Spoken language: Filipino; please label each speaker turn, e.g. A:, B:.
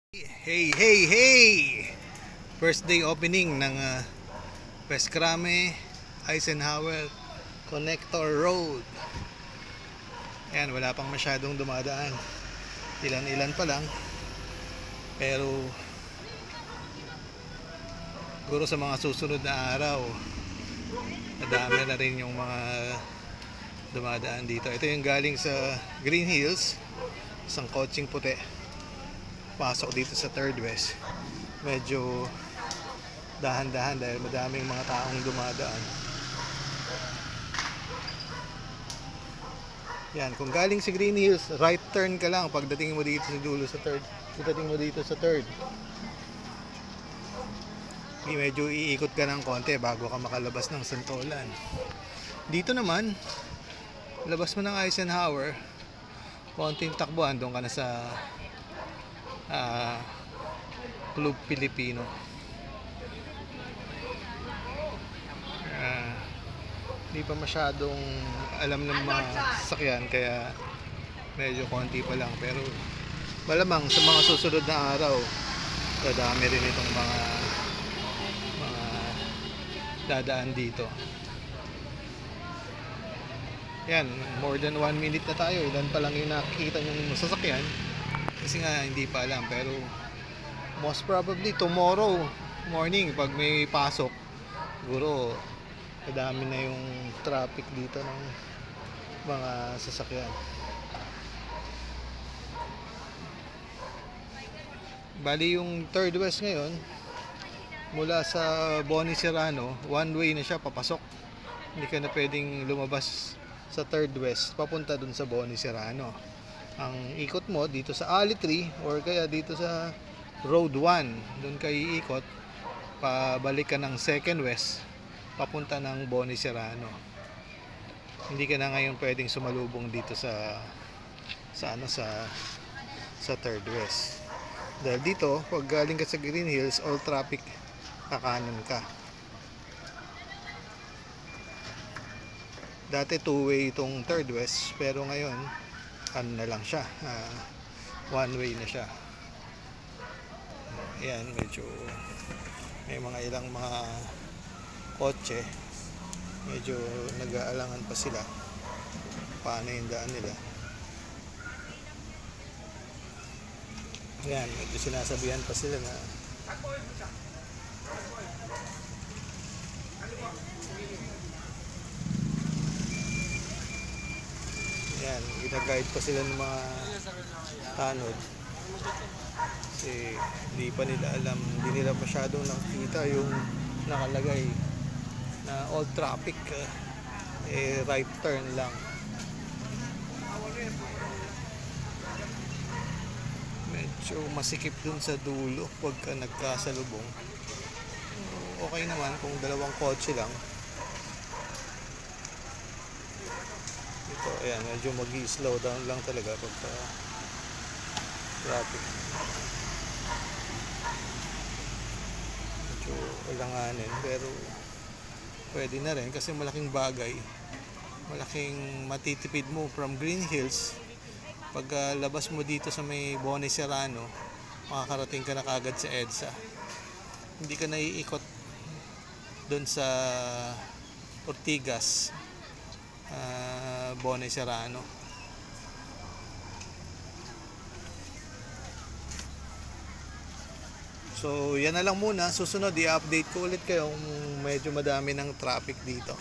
A: Hey, hey, hey! First day opening ng West Krame Eisenhower Connector Road. Ayan, wala pang masyadong dumadaan. Ilan-ilan pa lang. Pero siguro sa mga susunod na araw, nadami na rin yung mga dumadaan dito. Ito yung galing sa Green Hills, isang kotseng puti. Pasok dito sa Third West, medyo dahan-dahan dahil madaming mga taong dumadaan. Yan, kung galing si Green Hills, right turn ka lang pagdating mo dito sa dulo sa Third. Pagdating mo dito sa Third, medyo iikot ka ng konti bago ka makalabas ng Santolan. Dito naman, labas mo ng Eisenhower, konting takbuhan, doon ka na sa Club Pilipino. Hindi pa masyadong alam ng mga sasakyan, kaya medyo konti pa lang, pero malamang sa mga susunod na araw dadami rin itong mga dadaan dito. Yan, more than 1 minute na tayo. Ilan pa lang yung nakikita yung sasakyan kasi nga hindi pa alam, pero most probably tomorrow morning pag may pasok, siguro madami na yung traffic dito ng mga sasakyan. Bali yung Third West ngayon, mula sa Boni Serrano, one way na siya papasok. Hindi ka na pwedeng lumabas sa Third West papunta dun sa Boni Serrano. Ang ikot mo dito sa Alley 3 or kaya dito sa Road 1, doon ka iikot, pabalik ka ng Second West papunta ng Boni Serrano. Hindi ka na ngayon pwedeng sumalubong dito sa Third West. Dahil dito, pag galing ka sa Green Hills, all traffic, kakanan ka. Dati two-way itong Third West, pero ngayon ano na lang siya, one way na siya. Ayan, medyo may mga ilang mga kotse, medyo nag-aalangan pa sila paano yung daan nila. Ayan, medyo sinasabihan pa sila na yan, gina-guide pa sila ng mga tanod kasi hindi pa nila alam, hindi nila masyadong nakita yung nakalagay na all traffic, right turn lang. Medyo masikip dun sa dulo pagka nagkasalubong. Okay naman kung dalawang kotse lang. Ito, ayan, medyo mag-slow down lang talaga pagka traffic. Medyo ulanganin, pero pwede na rin kasi malaking bagay, malaking matitipid mo from Green Hills. Pag labas mo dito sa may Boni Serrano, makakarating ka na kagad sa EDSA. Hindi ka naiikot doon sa Ortigas, Boni Serrano. So yan na lang muna. Susunod i-update ko ulit kayo kung medyo madami ng traffic dito.